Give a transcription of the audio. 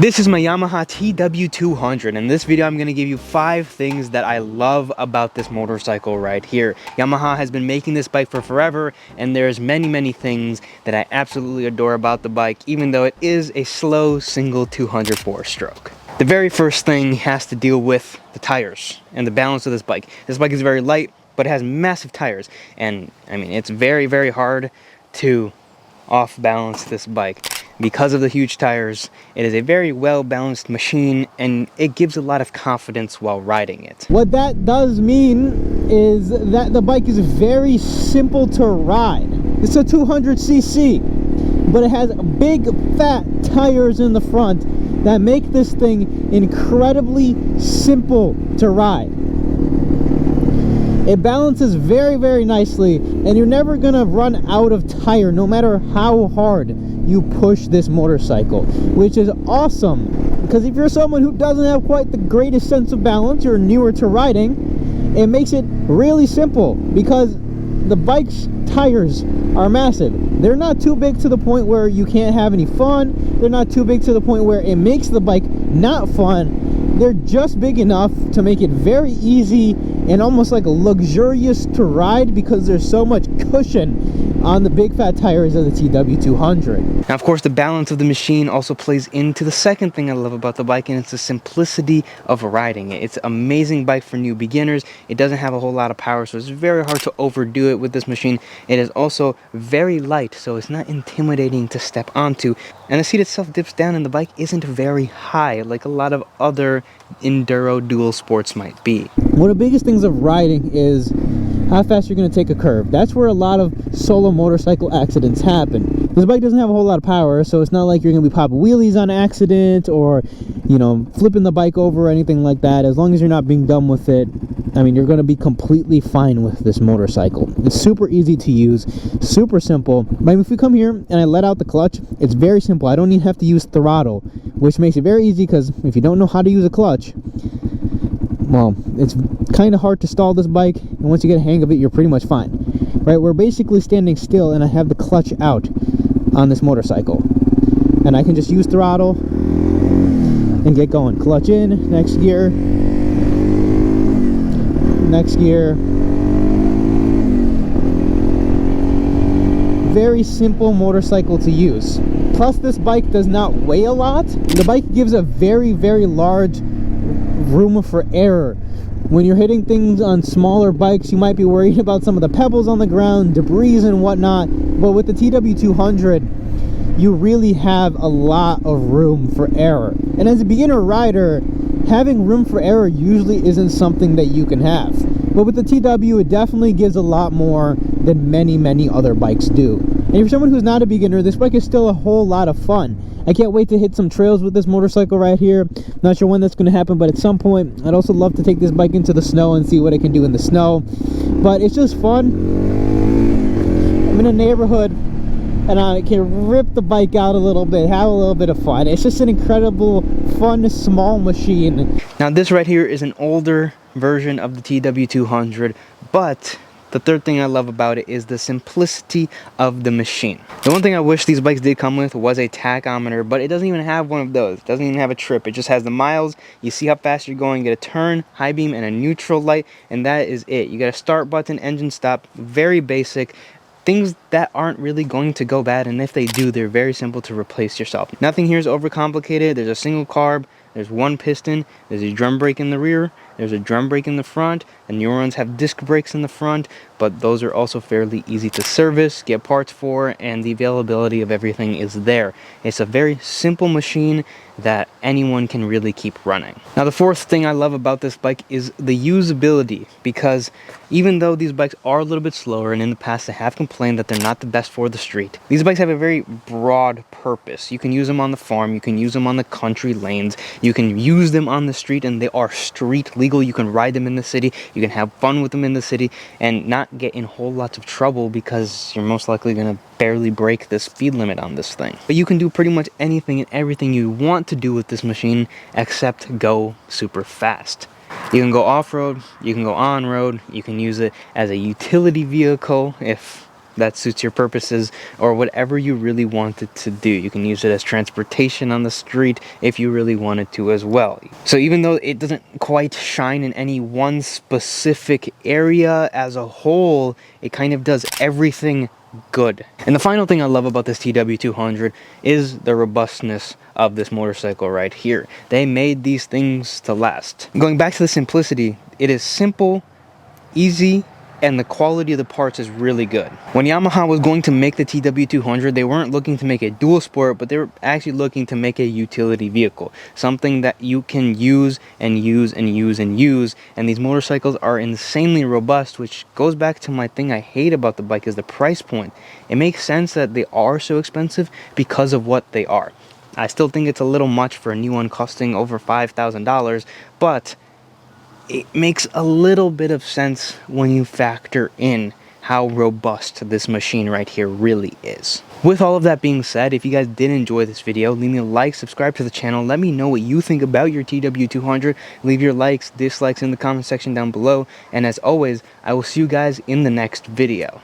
This is my Yamaha Tw200. In this video, I'm going to give you 5 things that I love about this motorcycle right here. Yamaha has been making this bike for forever, and there's many things that I absolutely adore about the bike, even though it is a slow single 204 stroke. The very first thing has to deal with the tires and the balance of this bike. This bike is very light, but it has massive tires, and I mean, it's very hard to off balance this bike. Because of the huge tires, it is a very well balanced machine, and it gives a lot of confidence while riding it. What that does mean is that the bike is very simple to ride. It's a 200cc, but it has big fat tires in the front that make this thing incredibly simple to ride. It balances very nicely, and you're never gonna run out of tire no matter how hard you push this motorcycle, which is awesome, because if you're someone who doesn't have quite the greatest sense of balance or newer to riding, it makes it really simple because the bike's tires are massive. They're not too big to the point where you can't have any fun. They're not too big to the point where it makes the bike not fun. They're just big enough to make it very easy and almost like luxurious to ride because there's so much cushion on the big fat tires of the Tw200. Now, of course, the balance of the machine also plays into the second thing I love about the bike, and it's the simplicity of riding it. It's an amazing bike for new beginners. It doesn't have a whole lot of power, so it's very hard to overdo it with this machine. It is also very light, so it's not intimidating to step onto. And the seat itself dips down, and the bike isn't very high like a lot of other enduro dual sports might be. One of the biggest things of riding is how fast you're going to take a curve. That's where a lot of solo motorcycle accidents happen. This bike doesn't have a whole lot of power, so it's not like you're going to be popping wheelies on accident or, you know, flipping the bike over or anything like that. As long as you're not being dumb with it, I mean, you're going to be completely fine with this motorcycle. It's super easy to use, super simple. But if we come here and I let out the clutch, it's very simple. I don't even have to use throttle, which makes it very easy because if you don't know how to use a clutch, well, it's kind of hard to stall this bike, and once you get a hang of it, you're pretty much fine. Right, we're basically standing still, and I have the clutch out on this motorcycle, and I can just use throttle and get going. Clutch in, next gear, next gear. Very simple motorcycle to use. Plus, this bike does not weigh a lot. The bike gives a very large room for error. When you're hitting things on smaller bikes, you might be worried about some of the pebbles on the ground, debris and whatnot, but with the Tw200 you really have a lot of room for error. And as a beginner rider, having room for error usually isn't something that you can have, but with the TW it definitely gives a lot more than many other bikes do. And if you're someone who's not a beginner, this bike is still a whole lot of fun. I can't wait to hit some trails with this motorcycle right here. Not sure when that's going to happen, but at some point I'd also love to take this bike into the snow and see what it can do in the snow. But it's just fun. I'm in a neighborhood and I can rip the bike out a little bit, have a little bit of fun. It's just an incredible, fun, small machine. Now, this right here is an older version of the Tw200, but the third thing I love about it is the simplicity of the machine. The one thing I wish these bikes did come with was a tachometer, but it doesn't even have one of those. It doesn't even have a trip. It just has the miles. You see how fast you're going, get a turn, high beam, and a neutral light, and that is it. You got a start button, engine stop, very basic. Things that aren't really going to go bad, and if they do, they're very simple to replace yourself. Nothing here is overcomplicated. There's a single carb, there's one piston, there's a drum brake in the rear, there's a drum brake in the front, and newer ones have disc brakes in the front, but those are also fairly easy to service, get parts for, and the availability of everything is there. It's a very simple machine that anyone can really keep running. Now, the fourth thing I love about this bike is the usability, because even though these bikes are a little bit slower, and in the past I have complained that they're not the best for the street, these bikes have a very broad purpose. You can use them on the farm, you can use them on the country lanes, you can use them on the street, and they are street legal. You can ride them in the city, you can have fun with them in the city, and not get in whole lots of trouble because you're most likely going to barely break the speed limit on this thing. But you can do pretty much anything and everything you want to do with this machine except go super fast. You can go off-road, you can go on-road, you can use it as a utility vehicle if that suits your purposes or whatever you really want it to do. You can use it as transportation on the street if you really wanted to as well. So even though it doesn't quite shine in any one specific area, as a whole, it kind of does everything good. And the final thing I love about this TW200 is the robustness of this motorcycle right here. They made these things to last. Going back to the simplicity, it is simple, easy, and the quality of the parts is really good. When Yamaha was going to make the TW200, they weren't looking to make a dual sport, but they were actually looking to make a utility vehicle. Something that you can use and use and use and use, and these motorcycles are insanely robust, which goes back to my thing I hate about the bike is the price point. It makes sense that they are so expensive because of what they are. I still think it's a little much for a new one costing over $5,000, but it makes a little bit of sense when you factor in how robust this machine right here really is. With all of that being said, if you guys did enjoy this video, leave me a like, subscribe to the channel, let me know what you think about your TW200, leave your likes, dislikes in the comment section down below, and as always, I will see you guys in the next video.